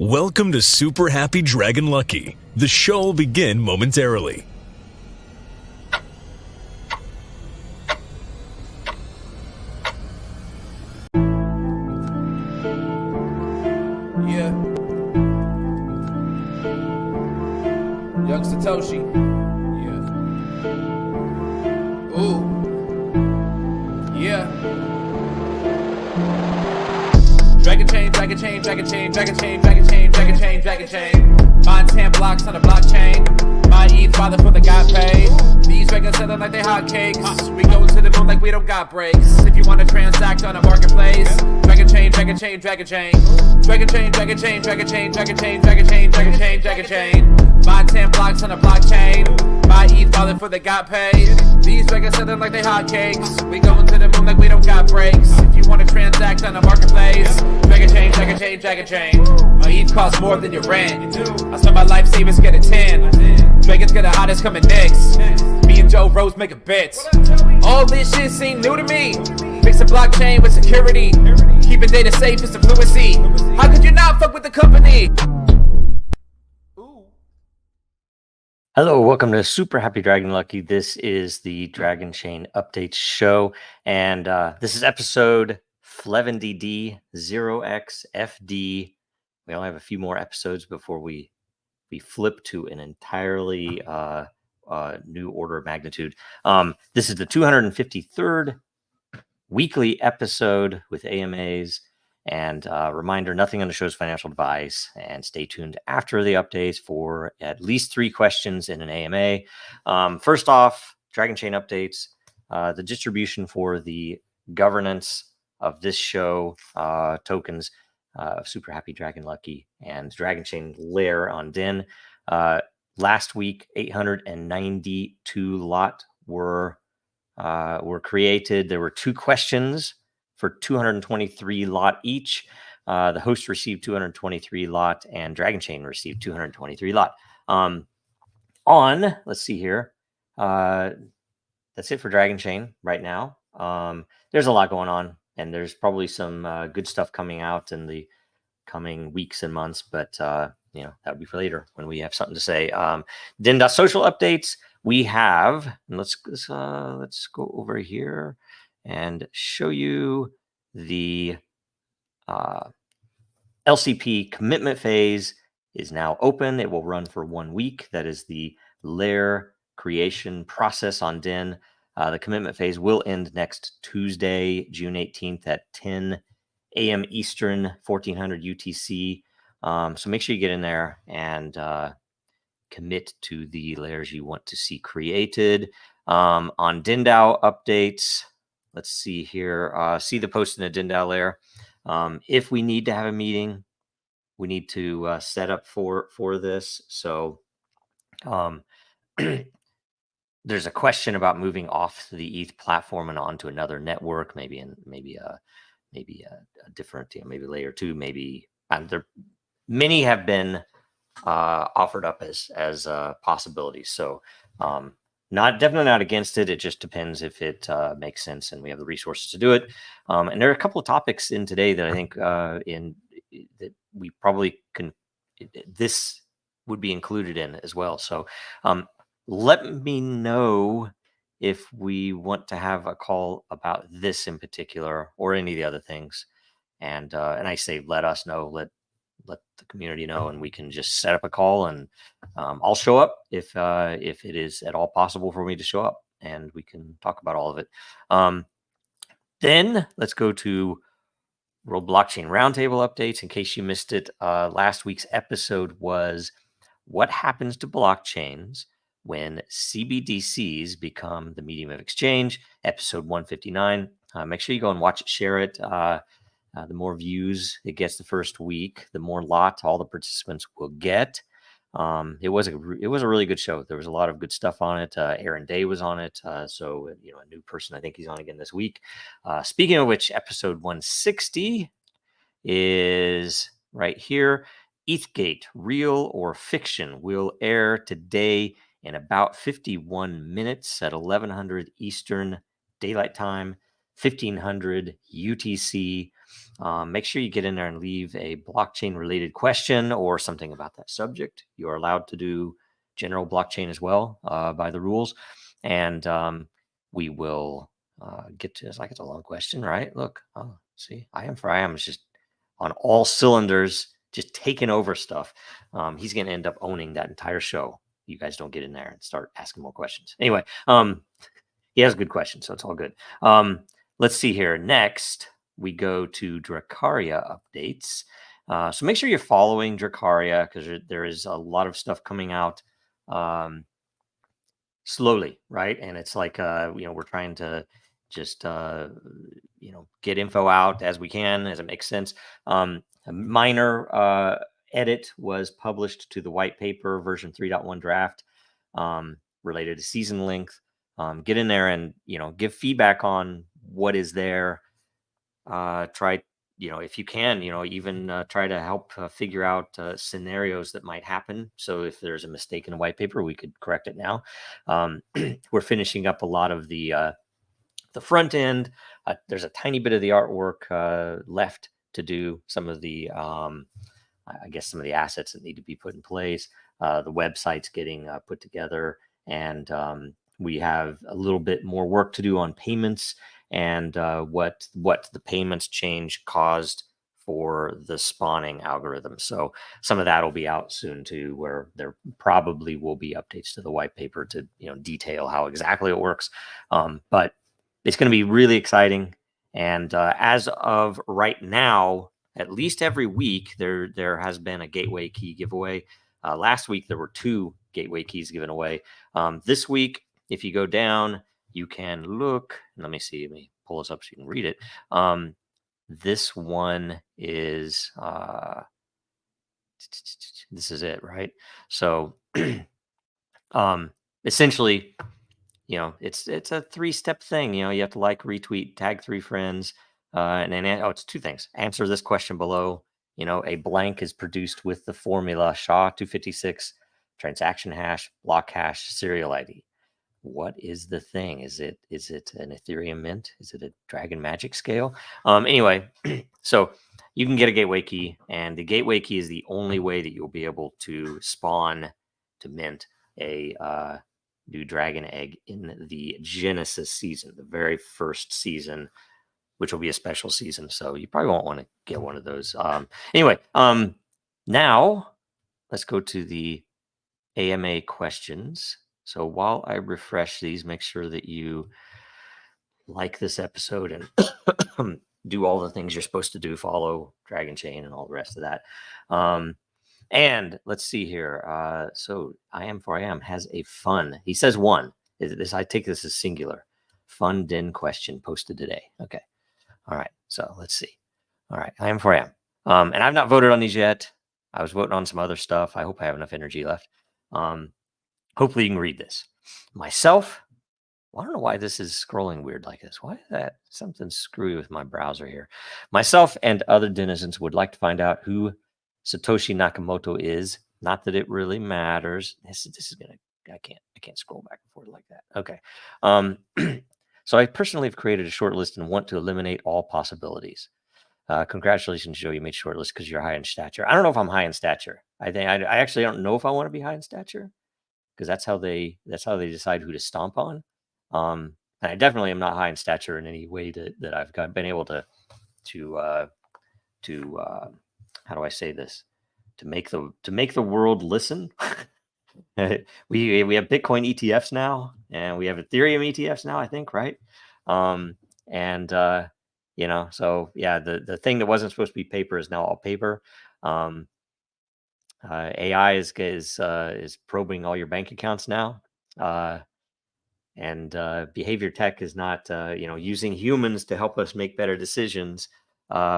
Welcome to Super Happy Dragon Lucky. The show will begin momentarily. Yeah. Young Satoshi. Yeah. Ooh. Yeah. Dragonchain, Dragonchain, Dragonchain, Dragonchain, Dragonchain, Dragonchain, Dragonchain. Mine 10 blocks on the blockchain. My ETH father for the got paid. These dragons selling like they hotcakes. We go to the moon like we don't got breaks. If you want to transact on a marketplace, Dragonchain, Dragonchain, Dragonchain. Dragonchain, Dragonchain, Dragonchain, Dragonchain, Dragonchain, Dragonchain, Dragonchain. Mine 10 blocks on the blockchain. My ETH father for the got paid. These dragons selling like they hotcakes. We going to the moon like we don't got breaks. If you want to transact on a marketplace, Dragonchain, Dragonchain, Dragonchain. My ETH costs more than your rent. I spend my life savings get a 10. Dragons get the hottest coming next. Me and Joe Rose make a bet. All this shit seem new to me. Fix a blockchain with security. Keeping data safe is the fluency. How could you not fuck with the company? Hello, welcome to Super Happy Dragon Lucky. This is the Dragonchain Updates show, and this is episode 11DD 0xfd. We only have a few more episodes before we flip to an entirely new order of magnitude. This is the 253rd weekly episode with AMAs. And reminder, nothing on the show's financial advice, and stay tuned after the updates for at least 3 questions in an AMA. First off, Dragonchain updates, the distribution for the governance of this show, tokens, Super Happy Dragon Lucky and Dragonchain Lair on Den. Last week, 892 lot were created. There were 2 questions for 223 lot each. The host received 223 lot, and Dragonchain received 223 lot. Let's see here. That's it for Dragonchain right now. There's a lot going on, and there's probably some good stuff coming out in the coming weeks and months, but that would be for later when we have something to say. Den.Social updates. We have, and let's go over here and show you the LCP commitment phase is now open. It will run for 1 week. That is the lair creation process on Den. The commitment phase will end next Tuesday, June 18th at 10 a.m. Eastern, 1400 UTC. So make sure you get in there and commit to the layers you want to see created. On DinDAO updates, let's see here. See the post in the DinDAO layer. If we need to have a meeting, we need to set up for this. So there's a question about moving off the ETH platform and onto another network, maybe a different, maybe layer 2, maybe many have been offered up as possibilities. So definitely not against it. It just depends if it makes sense and we have the resources to do it. And there are a couple of topics in today that I think that we probably can. This would be included in as well. So let me know if we want to have a call about this in particular or any of the other things. And I say let us know. Let the community know, and we can just set up a call, and I'll show up if it is at all possible for me to show up, and we can talk about all of it. Then let's go to World Blockchain Roundtable updates. In case you missed it, last week's episode was what happens to blockchains when CBDCs become the medium of exchange, episode 159. Make sure you go and watch it, share it. The more views it gets the first week, the more lot all the participants will get. It was a really good show. There was a lot of good stuff on it. Aaron Day was on it. So a new person. I think he's on again this week. Speaking of which, episode 160 is right here. ETHgate, real or fiction, will air today in about 51 minutes at 1100 Eastern Daylight Time. 1500 UTC. Make sure you get in there and leave a blockchain related question or something about that subject. You are allowed to do general blockchain as well by the rules. And we will get to, it's like it's a long question, right? Look, oh, see, I am is just on all cylinders, just taking over stuff. He's going to end up owning that entire show. You guys don't get in there and start asking more questions. Anyway, he has good questions, so it's all good. Let's see here. Next, we go to DRAKARIA updates. So make sure you're following DRAKARIA because there is a lot of stuff coming out slowly, right? And it's like, we're trying to just, get info out as we can, as it makes sense. A minor edit was published to the white paper version 3.1 draft related to season length. Get in there and, give feedback on what is there. Try, if you can, even try to help figure out scenarios that might happen. So if there's a mistake in the white paper, we could correct it now. We're finishing up a lot of the front end. There's a tiny bit of the artwork left to do. Some of the, I guess, some of the assets that need to be put in place. The website's getting put together, and we have a little bit more work to do on payments and what the payments change caused for the spawning algorithm. So some of that will be out soon too, where there probably will be updates to the white paper to detail how exactly it works. But it's going to be really exciting. And as of right now, at least every week there has been a gateway key giveaway. Last week there were 2 gateway keys given away. This week, if you go down, you can look. Let me see. Let me pull this up so you can read it. This one is this is it, right? So essentially, it's a 3-step thing. You have to like, retweet, tag 3 friends, and then it's 2 things. Answer this question below. A blank is produced with the formula SHA-256 transaction hash, block hash, serial ID. What is the thing? Is it an Ethereum mint? Is it a Dragon Magic scale? Anyway, so you can get a gateway key, and the gateway key is the only way that you'll be able to spawn to mint a new dragon egg in the Genesis season, the very first season, which will be a special season. So you probably won't want to get one of those. Anyway, now let's go to the AMA questions. So while I refresh these, make sure that you like this episode and do all the things you're supposed to do, follow Dragonchain and all the rest of that. And let's see here. So I am has a fun. He says one. I take this as singular. Fun den question posted today. Okay. All right. So let's see. All right. I am. And I've not voted on these yet. I was voting on some other stuff. I hope I have enough energy left. Hopefully you can read this. Myself, I don't know why this is scrolling weird like this. Why is that? Something screwy with my browser here. Myself and other denizens would like to find out who Satoshi Nakamoto is. Not that it really matters. This is gonna. I can't scroll back and forth like that. Okay. So I personally have created a short list and want to eliminate all possibilities. Congratulations, Joe. You made short list because you're high in stature. I don't know if I'm high in stature. I actually don't know if I want to be high in stature, because that's how they decide who to stomp on. And I definitely am not high in stature in any way that I've been able to how do I say this, to make the world listen. we have Bitcoin ETFs now, and we have Ethereum ETFs now, I think, right? So yeah, the thing that wasn't supposed to be paper is now all paper. AI is probing all your bank accounts now, and behavior tech is not using humans to help us make better decisions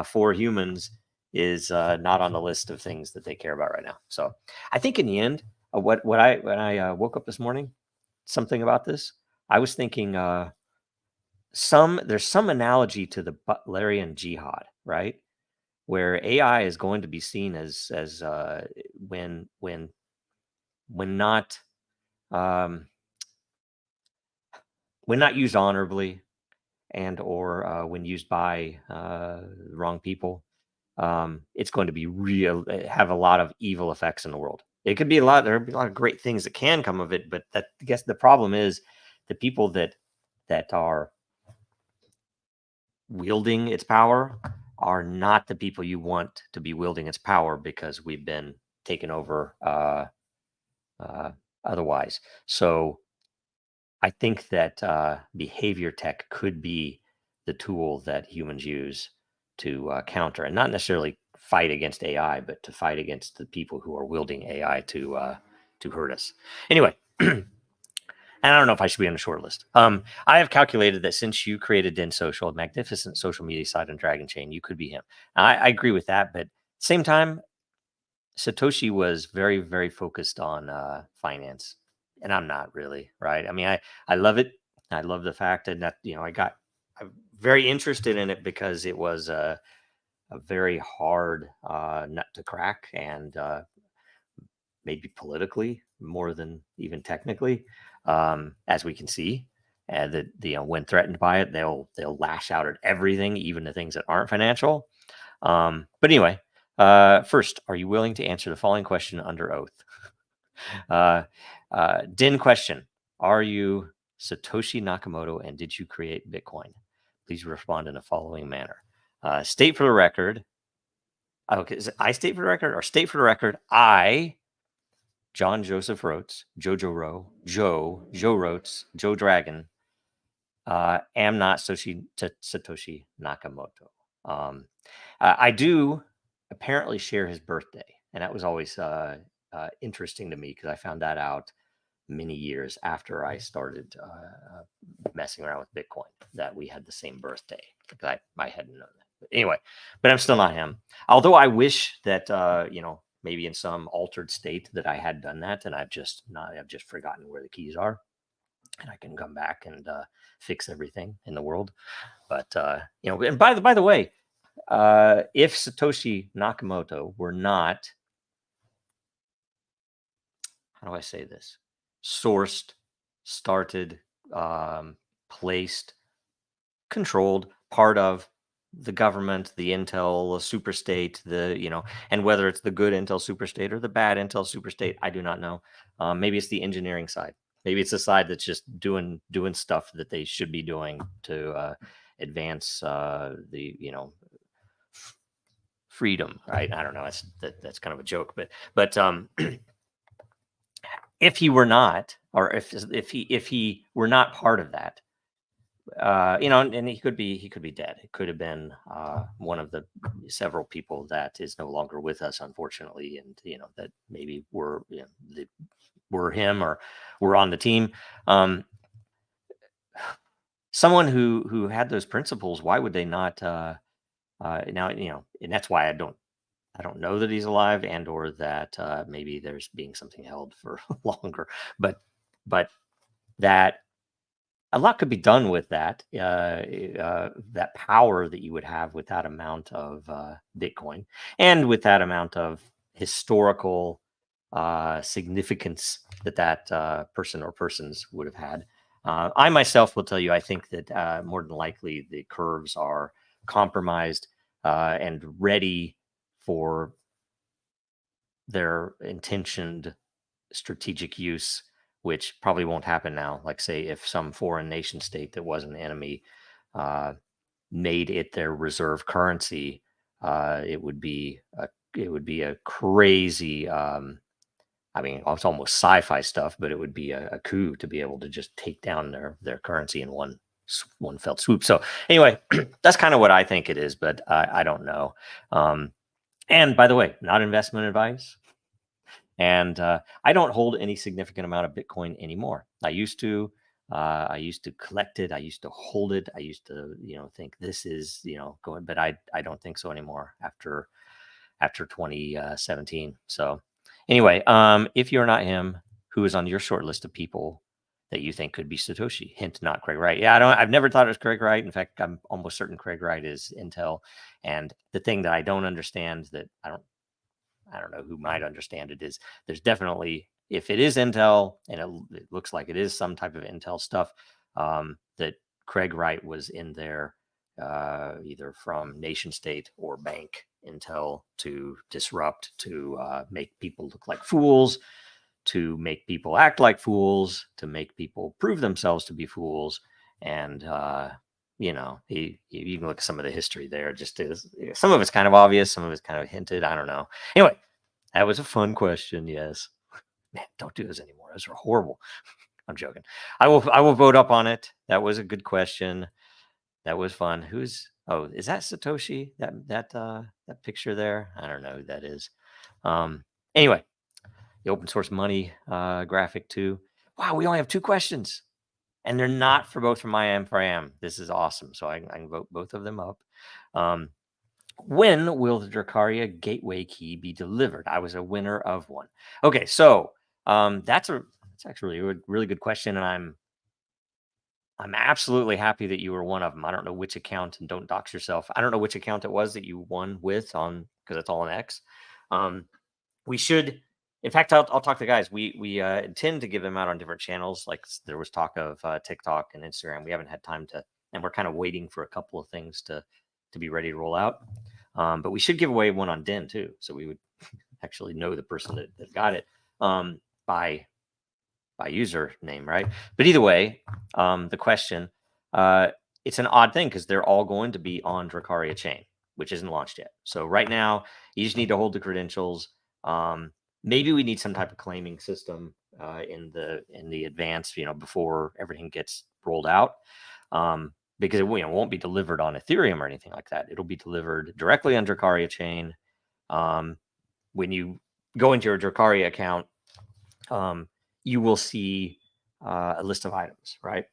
for humans is not on the list of things that they care about right now. So I think in the end, when I woke up this morning, something about this, I was thinking there's some analogy to the Butlerian jihad, right? Where AI is going to be seen as when not when not used honorably, and or when used by the wrong people, it's going to be have a lot of evil effects in the world. It could be there'll be a lot of great things that can come of it, but I guess the problem is the people that are wielding its power are not the people you want to be wielding its power, because we've been taken over otherwise. So I think that behavior tech could be the tool that humans use to counter, and not necessarily fight against AI, but to fight against the people who are wielding AI to hurt us. Anyway, and I don't know if I should be on the short list. I have calculated that since you created Den.Social, a magnificent social media site on Dragonchain, you could be him. I agree with that, but at the same time, Satoshi was very, very focused on finance, and I'm not really, right? I mean, I love it. I love the fact that I'm very interested in it because it was a very hard nut to crack, and maybe politically more than even technically, as we can see. And that when threatened by it, they'll lash out at everything, even the things that aren't financial. But anyway, first, are you willing to answer the following question under oath? Din question: are you Satoshi Nakamoto, and did you create Bitcoin? Please respond in the following manner. State for the record. Okay, is it I state for the record or state for the record? I, John Joseph Roets, Jojo Roe, Joe Roets, Joe Dragon, am not Satoshi Nakamoto. I do apparently share his birthday, and that was always interesting to me because I found that out many years after I started messing around with Bitcoin, that we had the same birthday. Because I hadn't known that. But anyway, but I'm still not him. Although I wish that maybe in some altered state that I had done that, and I've just forgotten where the keys are, and I can come back and fix everything in the world. But and by the way, if Satoshi Nakamoto were not, how do I say this, sourced, started, placed, controlled, part of the government, the Intel superstate, and whether it's the good Intel superstate or the bad Intel superstate, I do not know. Maybe it's the engineering side. Maybe it's the side that's just doing stuff that they should be doing to advance freedom, right? I don't know. That's kind of a joke, but if he were not, or if he were not part of that, and he could be dead. It could have been one of the several people that is no longer with us, unfortunately, and that maybe were him or were on the team. Someone who had those principles, why would they not? Now, and that's why I don't know that he's alive, and or that maybe there's being something held for longer, but that a lot could be done with that that power that you would have with that amount of Bitcoin, and with that amount of historical significance that person or persons would have had. I myself will tell you, I think that more than likely the curves are compromised and ready for their intentioned strategic use, which probably won't happen now. Like, say, if some foreign nation state that was an enemy made it their reserve currency, it would be a crazy. I mean, it's almost sci-fi stuff, but it would be a coup to be able to just take down their currency in one fell swoop. So anyway, that's kind of what I think it is, but I don't know. And by the way, not investment advice. And I don't hold any significant amount of Bitcoin anymore. I used to collect it. I used to hold it. I used to, think this is, going, but I don't think so anymore after 2017. So anyway, if you're not him, who is on your short list of people that you think could be Satoshi? Hint, not Craig Wright. Yeah, I've never thought it was Craig Wright. In fact, I'm almost certain Craig Wright is Intel. And the thing that I don't understand, that I don't know who might understand it, is there's definitely, if it is Intel, and it looks like it is some type of Intel stuff, that Craig Wright was in there either from nation state or bank intel to disrupt, to make people look like fools, to make people act like fools, to make people prove themselves to be fools. And you can look at some of the history there. Just is, some of it's kind of obvious, some of it's kind of hinted. I don't know. Anyway, that was a fun question. Yes, man, don't do those anymore. Those are horrible. I'm joking. I will vote up on it. That was a good question. That was fun. Is that Satoshi? That picture there? I don't know who that is. Anyway, the open source money graphic too. Wow, we only have 2 questions, and they're not for both from I am for I am. This is awesome. So I can vote both of them up. When will the Drakaria gateway key be delivered? I was a winner of one. Okay, so that's actually a really good question, and I'm absolutely happy that you were one of them. I don't know which account, and don't dox yourself. I don't know which account it was that you won with on, because it's all on X. We should, in fact, I'll talk to the guys. We intend to give them out on different channels. Like there was talk of TikTok and Instagram. We haven't had time to, and we're kind of waiting for a couple of things to be ready to roll out. But we should give away one on Den too, so we would actually know the person that got it by username, right? But either way, the question, it's an odd thing because they're all going to be on Drakaria chain, which isn't launched yet. So right now, you just need to hold the credentials. Maybe we need some type of claiming system in the advance, before everything gets rolled out, because it won't be delivered on Ethereum or anything like that. It'll be delivered directly on Drakaria chain. When you go into your Drakaria account, you will see a list of items, right?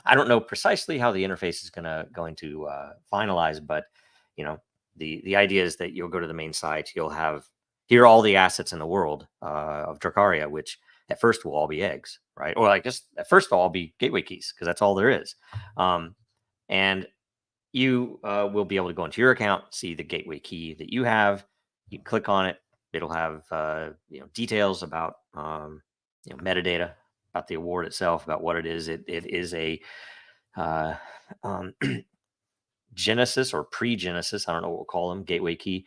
I don't know precisely how the interface is going to finalize, but the idea is that you'll go to the main site, you'll have here all the assets in the world of Drakaria, which at first will all be eggs, right? Or just at first will all be gateway keys, because that's all there is. And you will be able to go into your account, see the gateway key that you have. You click on it, it'll have details about metadata about the award itself, about what it is. It is a Genesis or pre-Genesis, I don't know what we'll call them, gateway key.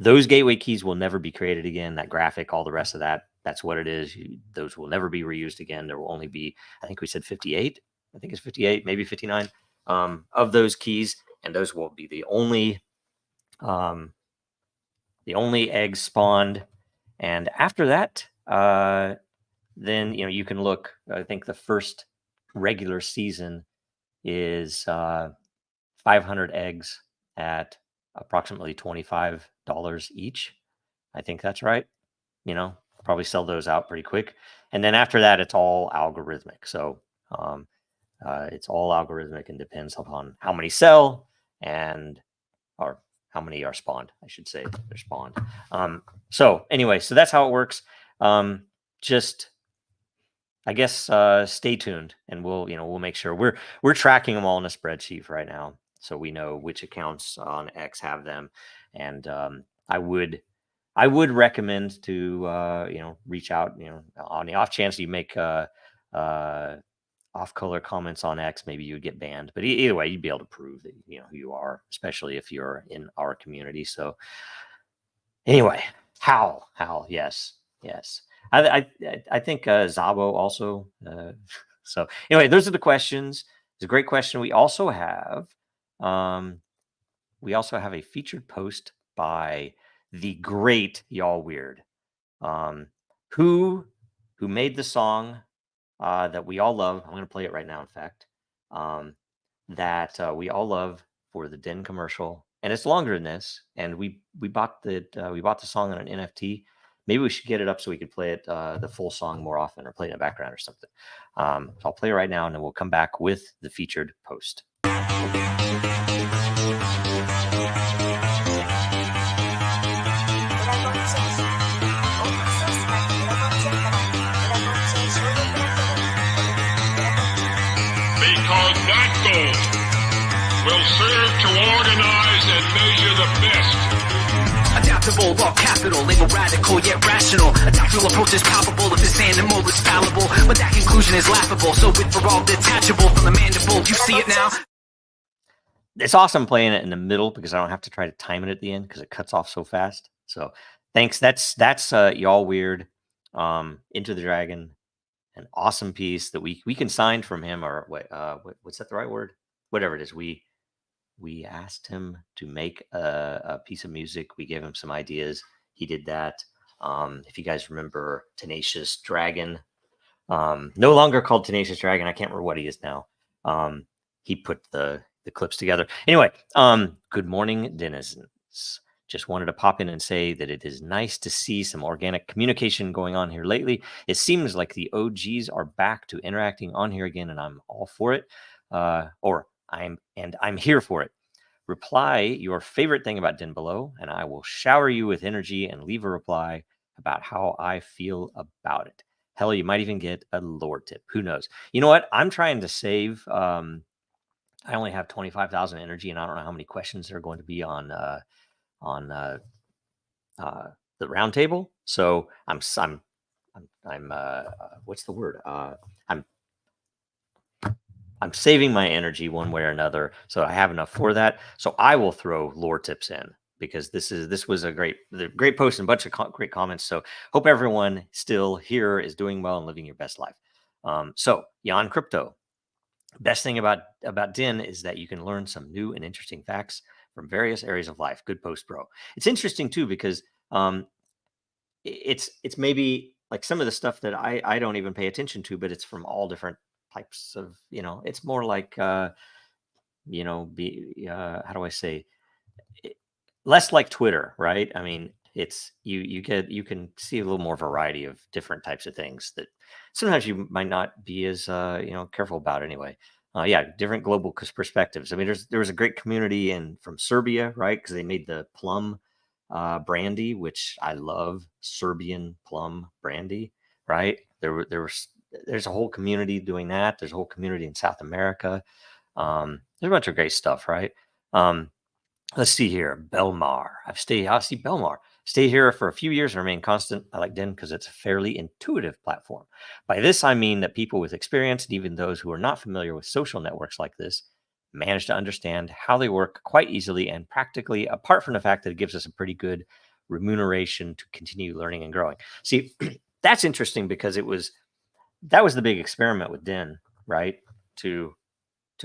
Those gateway keys will never be created again. That graphic, all the rest of that, that's what it is. Those will never be reused again. There will only be, I think we said 58. I think it's 58, maybe 59 of those keys, and those will be the only eggs spawned. And after that, then you can look. I think the first regular season is 500 eggs at approximately $25 each. I think that's right. Probably sell those out pretty quick. And then after that, it's all algorithmic. So it's all algorithmic and depends upon how many sell or how many are spawned. I should say they're spawned. So anyway, so that's how it works. Just, I guess, stay tuned, and we'll make sure we're tracking them all in a spreadsheet right now, so we know which accounts on X have them. And I would recommend to reach out, on the off chance you make off color comments on X, maybe you'd get banned. But either way, you'd be able to prove that who you are, especially if you're in our community. So anyway, Hal, yes. I think Zabo also. So anyway, those are the questions. It's a great question. We also have a featured post by the great Y'all Weird, who made the song that we all love. I'm going to play it right now. In fact, that we all love for the Den commercial, and it's longer than this. And we bought the song on an NFT. Maybe we should get it up so we could play it the full song more often, or play it in the background or something. So I'll play it right now, and then we'll come back with the featured post. Because that goal will serve to organize and measure the best. adaptable, all capital, label radical yet rational. A tactical approach is palpable if this animal is fallible, but that conclusion is laughable. So withdrawal detachable from the mandible. You see it now? It's awesome playing it in the middle because I don't have to try to time it at the end because it cuts off so fast. So thanks. That's Y'all Weird, Into the Dragon, an awesome piece that we can sign from him, or what's that the right word? Whatever it is. We asked him to make a piece of music. We gave him some ideas. He did that. If you guys remember Tenacious Dragon, no longer called Tenacious Dragon. I can't remember what he is now. He put the clips together. Anyway, good morning, denizens. Just wanted to pop in and say that it is nice to see some organic communication going on here lately. It seems like the OGs are back to interacting on here again, and I'm all for it. I'm here for it. Reply your favorite thing about Den Below, and I will shower you with energy and leave a reply about how I feel about it. Hell, you might even get a lore tip. Who knows? You know what? I'm trying to save. I only have 25,000 energy, and I don't know how many questions there are going to be on the round table. So I'm what's the word? I'm saving my energy one way or another, so I have enough for that. So I will throw lore tips in because this was a great post and a bunch of great comments. So hope everyone still here is doing well and living your best life. So Jan Crypto. Best thing about Den is that you can learn some new and interesting facts from various areas of life. Good post, bro. It's interesting too because it's maybe like some of the stuff that I don't even pay attention to, but it's from all different types of, it's more like how do I say, less like Twitter, right? I mean, it's you can see a little more variety of different types of things that sometimes you might not be as careful about anyway. Different global perspectives. I mean, there was a great community from Serbia, right? Because they made the plum brandy, which I love, Serbian plum brandy, right? There's a whole community doing that. There's a whole community in South America. There's a bunch of great stuff, right? Let's see here. Belmar. I see Belmar. Stay here for a few years and remain constant. I like Den because it's a fairly intuitive platform. By this, I mean that people with experience, and even those who are not familiar with social networks like this, manage to understand how they work quite easily and practically, apart from the fact that it gives us a pretty good remuneration to continue learning and growing. See, that's interesting because that was the big experiment with Den, right? To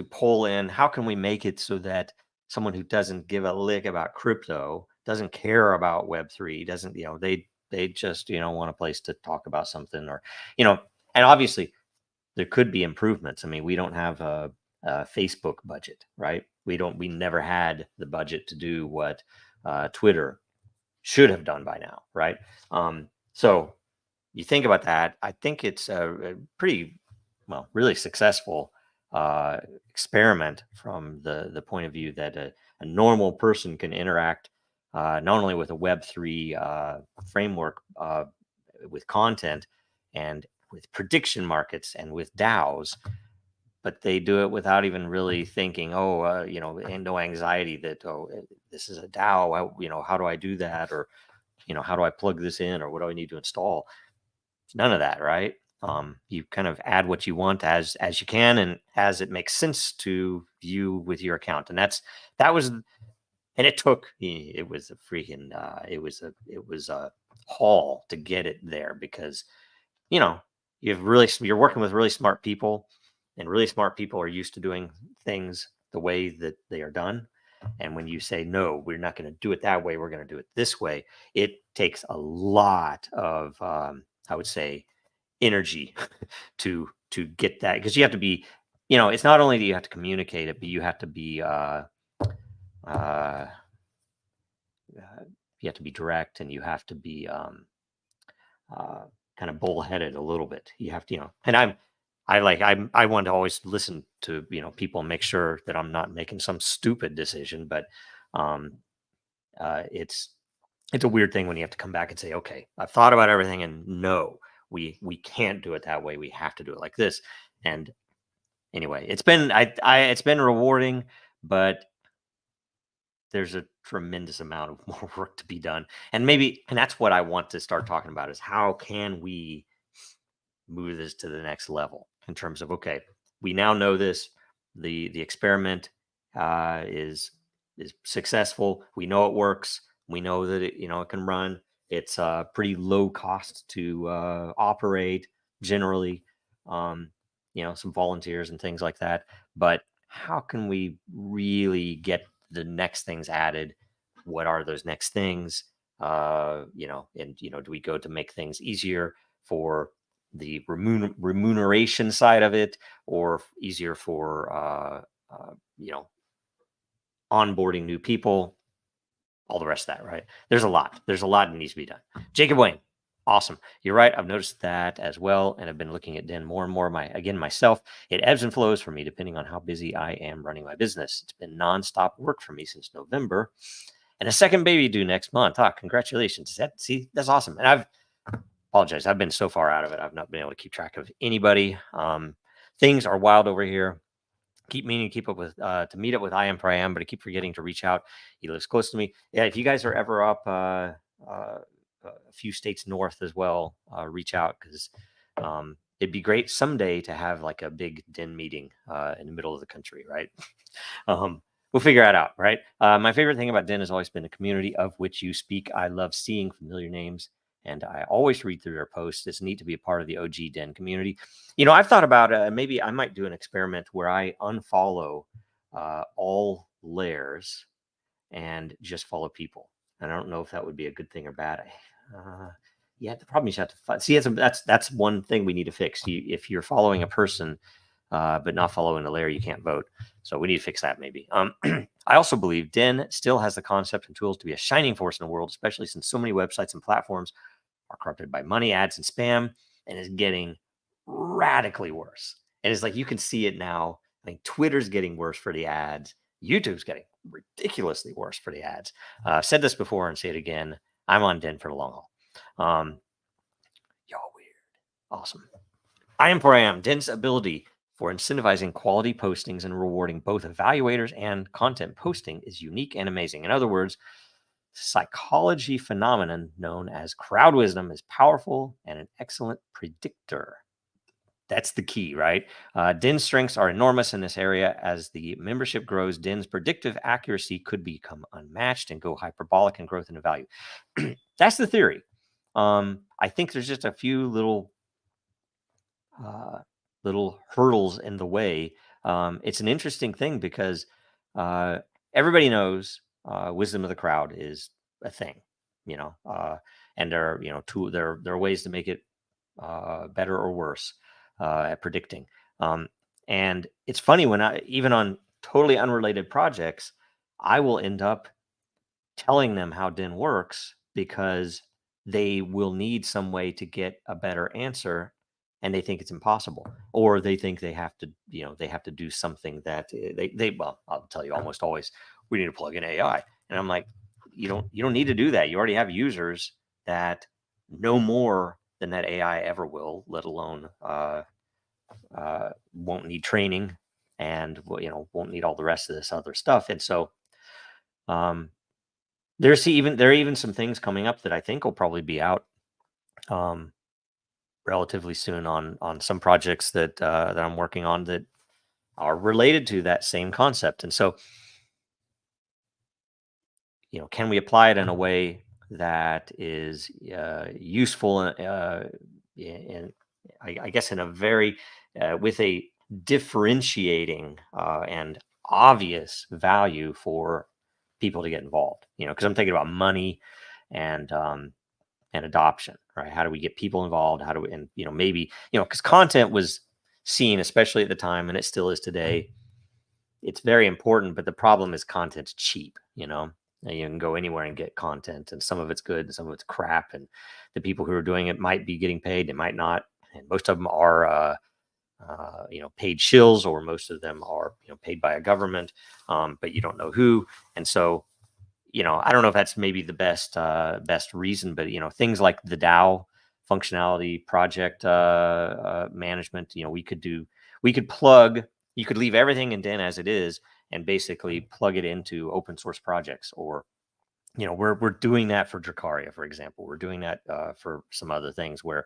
pull in, how can we make it so that someone who doesn't give a lick about crypto, doesn't care about Web3, doesn't, they just, want a place to talk about something, or, and obviously there could be improvements. I mean, we don't have a Facebook budget, right? We never had the budget to do what Twitter should have done by now, right? So you think about that, I think it's a pretty, really successful experiment from the point of view that a normal person can interact not only with a Web3 framework with content and with prediction markets and with DAOs, but they do it without even really thinking, and no anxiety that, this is a DAO, how do I do that? Or, how do I plug this in? Or what do I need to install? None of that, right? You kind of add what you want as you can and as it makes sense to you with your account. And it was a freaking it was a haul to get it there because you're working with really smart people, and really smart people are used to doing things the way that they are done. And when you say, no, we're not going to do it that way, we're going to do it this way, it takes a lot of I would say energy to get that, because you have to be, it's not only do you have to communicate it, but you have to be direct, and you have to be kind of bullheaded a little bit. You have to, and I want to always listen to people and make sure that I'm not making some stupid decision, but it's a weird thing when you have to come back and say, okay, I've thought about everything, and no, we can't do it that way. We have to do it like this. And anyway, it's been rewarding, but there's a tremendous amount of more work to be done. And that's what I want to start talking about, is how can we move this to the next level in terms of, okay, we now know this, the experiment is successful. We know it works. We know that it can run. It's pretty low cost to operate generally. Some volunteers and things like that. But how can we really get the next things added? What are those next things? Do we go to make things easier for the remuneration side of it, or easier for onboarding new people, all the rest of that, right? There's a lot that needs to be done. Jacob Wayne, awesome. You're right. I've noticed that as well. And I've been looking at Den more and more myself. It ebbs and flows for me depending on how busy I am running my business. It's been nonstop work for me since November, and a second baby due next month. Congratulations. That's awesome. And I've apologize. I've been so far out of it. I've not been able to keep track of anybody. Things are wild over here. Keep meaning to keep up with, to meet up with I Am For I Am, but I keep forgetting to reach out. He lives close to me. Yeah, if you guys are ever up a few states north as well, reach out, because it'd be great someday to have like a big Den meeting in the middle of the country, right? We'll figure that out, right? My favorite thing about Den has always been the community of which you speak. I love seeing familiar names, and I always read through their posts. It's neat to be a part of the OG Den community. I've thought about maybe I might do an experiment where I unfollow all layers and just follow people. And I don't know if that would be a good thing or bad. The problem is you have to see. That's one thing we need to fix. If you're following a person but not following a layer, you can't vote. So we need to fix that maybe. I also believe Den still has the concept and tools to be a shining force in the world, especially since so many websites and platforms are corrupted by money, ads, and spam, and is getting radically worse. And it's like you can see it now. I think Twitter's getting worse for the ads. YouTube's getting ridiculously worse for the ads. I've said this before and say it again. I'm on Den for the long haul. Y'all weird. Awesome. I Am For I Am. Den's ability for incentivizing quality postings and rewarding both evaluators and content posting is unique and amazing. In other words, psychology phenomenon known as crowd wisdom is powerful and an excellent predictor. That's the key, right? Den's strengths are enormous in this area. As the membership grows, Den's predictive accuracy could become unmatched and go hyperbolic in growth and in value. That's the theory. I think there's just a few little hurdles in the way. It's an interesting thing because everybody knows wisdom of the crowd is a thing, and there are ways to make it better or worse at predicting. And it's funny when even on totally unrelated projects, I will end up telling them how Den works because they will need some way to get a better answer, and they think it's impossible, or they think they have to do something that well, I'll tell you almost always, we need to plug in AI. And I'm like, you don't need to do that. You already have users that know more than that AI ever will, let alone won't need training and won't need all the rest of this other stuff. And so there are even some things coming up that I think will probably be out relatively soon on some projects that I'm working on that are related to that same concept. And so can we apply it in a way that is useful and I guess in a very with a differentiating and obvious value for people to get involved, because I'm thinking about money and adoption, right? How do we get people involved? How do we, and maybe because content was seen, especially at the time, and it still is today, it's very important, but the problem is content's cheap. You can go anywhere and get content, and some of it's good and some of it's crap, and the people who are doing it might be getting paid, they might not, and most of them are paid shills, or most of them are paid by a government, but you don't know who. And so I don't know if that's maybe the best reason, but things like the DAO functionality, project management, we could plug, you could leave everything in Den as it is and basically plug it into open source projects. Or, we're doing that for Drakaria, for example. We're doing that for some other things where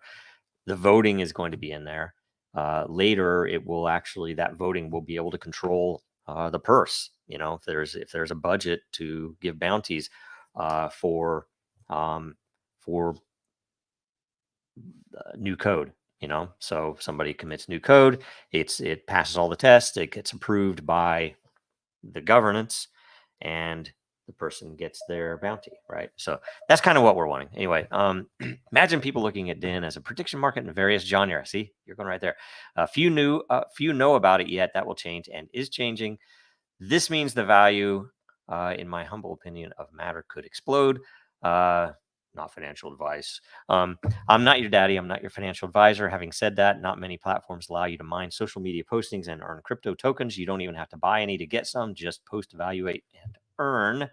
the voting is going to be in there. Later, that voting will be able to control the purse. If there's a budget to give bounties for new code. So somebody commits new code, it passes all the tests, it gets approved by the governance, and the person gets their bounty, right? So that's kind of what we're wanting. Anyway, imagine people looking at DIN as a prediction market in various genres. See, you're going right there. Few know about it yet. That will change and is changing. This means the value, in my humble opinion, of Matter could explode. Not financial advice. I'm not your daddy. I'm not your financial advisor. Having said that, not many platforms allow you to mine social media postings and earn crypto tokens. You don't even have to buy any to get some. Just post, evaluate, and earn.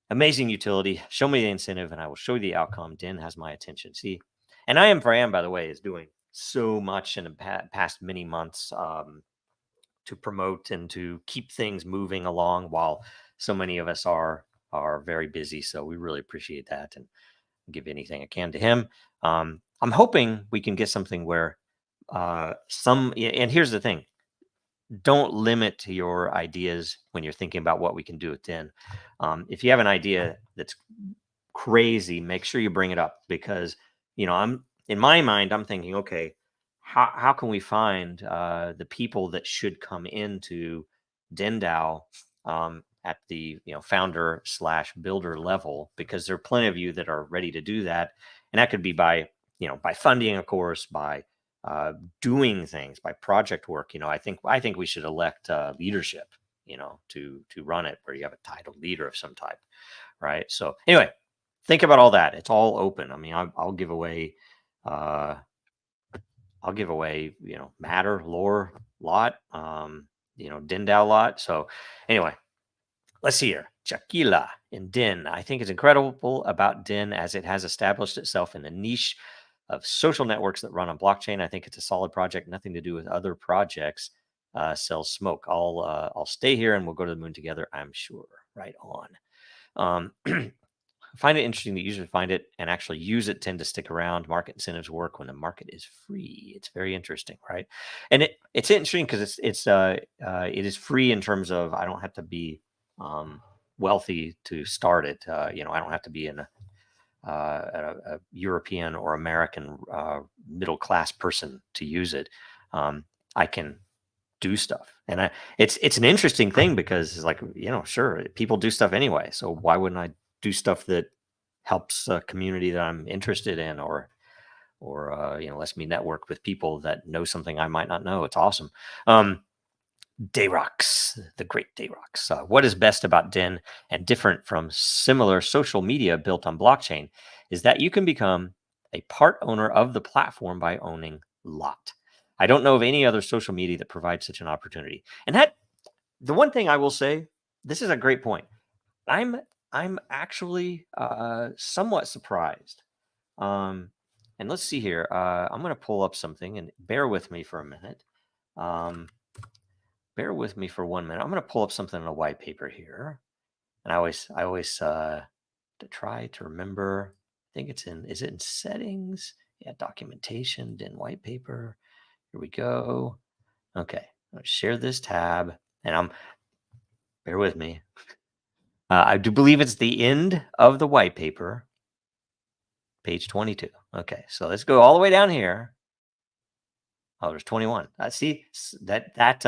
Amazing utility. Show me the incentive, and I will show you the outcome. DIN has my attention. See, and IM4AM, by the way, is doing so much in the past many months to promote and to keep things moving along while so many of us are very busy. So we really appreciate that, and give anything I can to him. I'm hoping we can get something where and here's the thing, don't limit your ideas when you're thinking about what we can do with DIN. If you have an idea that's crazy, make sure you bring it up, because I'm in my mind, I'm thinking, okay, how can we find the people that should come into DIN at the founder / builder level, because there are plenty of you that are ready to do that, and that could be by by funding, of course, by doing things, by project work. I think we should elect leadership, to run it, where you have a titled leader of some type, right? So anyway, think about all that. It's all open. I mean, I'll give away Matter, lore lot, DIN lot. So anyway, let's see here. Chakila in DIN. I think it's incredible about DIN as it has established itself in the niche of social networks that run on blockchain. I think it's a solid project, nothing to do with other projects. Sells smoke. I'll stay here and we'll go to the moon together, I'm sure. Right on. I find it interesting that users find it and actually use it tend to stick around. Market incentives work when the market is free. It's very interesting, right? And it's interesting because it is free in terms of I don't have to be wealthy to start it. I don't have to be in a European or American middle class person to use it. I can do stuff, and it's an interesting thing because it's like sure, people do stuff anyway. So why wouldn't I do stuff that helps a community that I'm interested in, or lets me network with people that know something I might not know? It's awesome. Dayrox, the great Dayrox. What is best about DIN and different from similar social media built on blockchain is that you can become a part owner of the platform by owning lot. I don't know of any other social media that provides such an opportunity. And the one thing I will say, this is a great point. I'm actually somewhat surprised. And let's see here. I'm going to pull up something, and bear with me for a minute. Bear with me for 1 minute. I'm going to pull up something in a white paper here. And I always to try to remember, I think is it in settings? Yeah, documentation, DIN white paper. Here we go. Okay, I'm going to share this tab, and bear with me. I do believe it's the end of the white paper, page 22. Okay, so let's go all the way down here. Oh, there's 21. See that that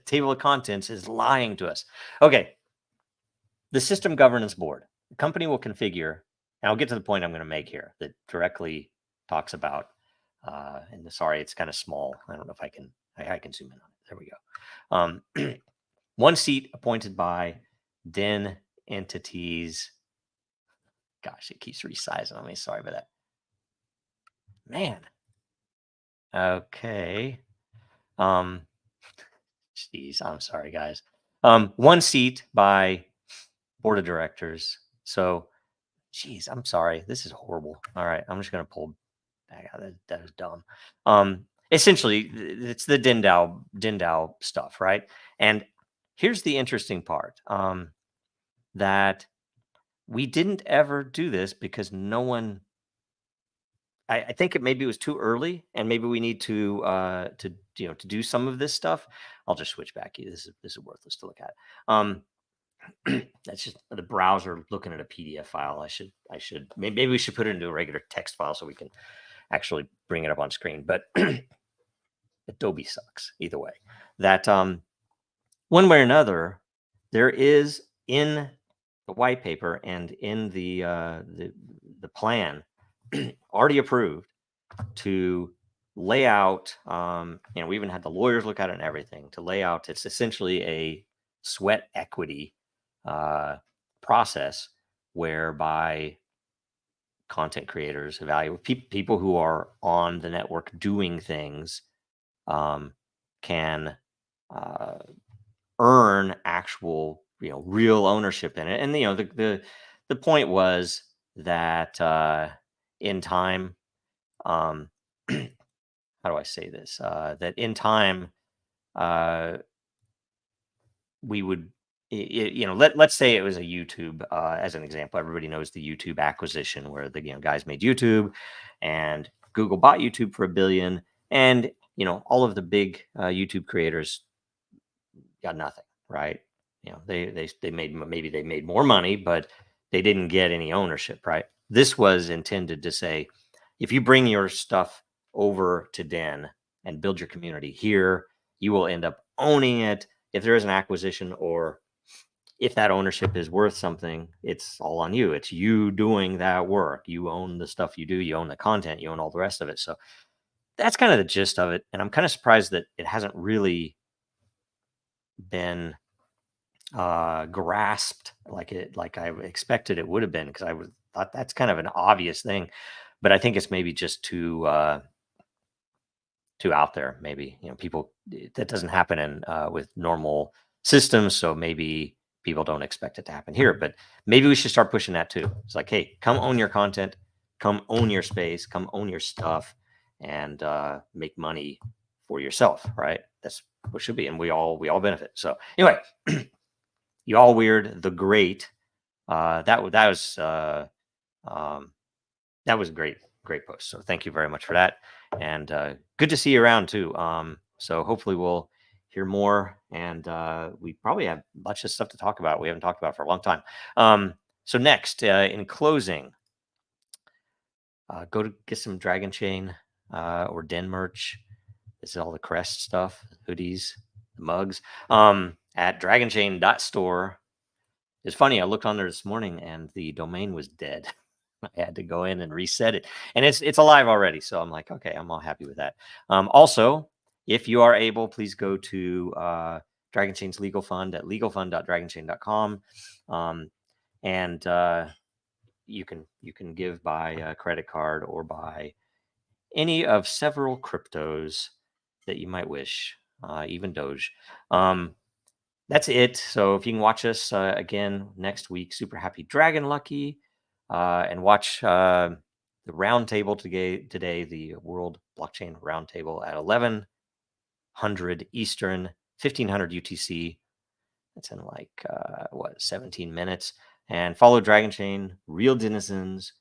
table of contents is lying to us. Okay, the system governance board. The company will configure, and I'll get to the point I'm going to make here that directly talks about. And sorry, it's kind of small. I don't know if I can zoom in on it. There we go. One seat appointed by DIN entities. Gosh, it keeps resizing on me. Sorry about that. Man. Okay. Geez, I'm sorry, guys. One seat by board of directors. So, geez, I'm sorry. This is horrible. All right, I'm just gonna pull back out. That is dumb. Essentially, it's the DIN DAO stuff, right? And here's the interesting part, that we didn't ever do this because no one. I think maybe it was too early, and maybe we need to to do some of this stuff. I'll just switch back. This is worthless to look at. That's just the browser looking at a PDF file. I should maybe we should put it into a regular text file so we can actually bring it up on screen. But Adobe sucks either way. That one way or another, there is in the white paper and in the plan already approved to lay out. We even had the lawyers look at it and everything to lay out. It's essentially a sweat equity process whereby content creators evaluate people who are on the network doing things can earn actual real ownership in it. And the point was that in time, how do I say this, that in time we would, let's say it was a YouTube as an example. Everybody knows the YouTube acquisition where the guys made YouTube and Google bought YouTube for $1 billion, and all of the big YouTube creators got nothing, right? They made more money, but they didn't get any ownership, right? This was intended to say, if you bring your stuff over to Den and build your community here, you will end up owning it. If there is an acquisition, or if that ownership is worth something, it's all on you. It's you doing that work. You own the stuff you do. You own the content. You own all the rest of it. So that's kind of the gist of it. And I'm kind of surprised that it hasn't really been grasped like I expected it would have been, because I thought that's kind of an obvious thing. But I think it's maybe just too out there. Maybe people, that doesn't happen in with normal systems, so maybe people don't expect it to happen here. But maybe we should start pushing that too. It's like, hey, come own your content, come own your space, come own your stuff, and make money for yourself. Right? That's what it should be, and we all benefit. So anyway, you all weird the great. That was a great post. So thank you very much for that. And good to see you around too. So hopefully we'll hear more, and we probably have a bunch of stuff to talk about we haven't talked about for a long time. So next, in closing, go to get some Dragonchain or Den merch. This is all the crest stuff, hoodies, mugs, at Dragonchain.Store. It's funny, I looked on there this morning and the domain was dead. I had to go in and reset it, and it's alive already. So I'm like, okay, I'm all happy with that. Also, if you are able, please go to Dragonchain's legal fund at legalfund.dragonchain.com, and you can give by credit card or by any of several cryptos that you might wish, even Doge. That's it. So if you can watch us again next week, Super Happy Dragon Lucky. And watch the roundtable today, the World Blockchain Roundtable at 1100 Eastern, 1500 UTC. That's in 17 minutes. And follow Dragonchain, Real Denizens,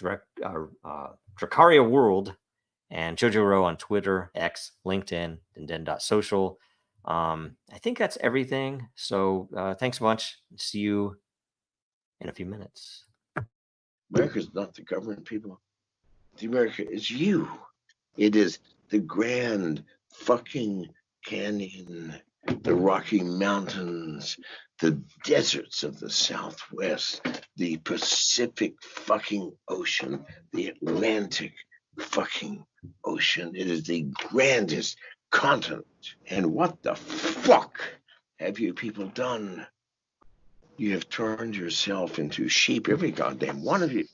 DRAKARIA World, and Jojo Row on Twitter, X, LinkedIn, and Den.Social. I think that's everything. So thanks a bunch. See you in a few minutes. America's not the government, people. The America is you. It is the Grand fucking Canyon, the Rocky Mountains, the deserts of the Southwest, the Pacific fucking Ocean, the Atlantic fucking Ocean. It is the grandest continent. And what the fuck have you people done? You have turned yourself into sheep, every goddamn one of you.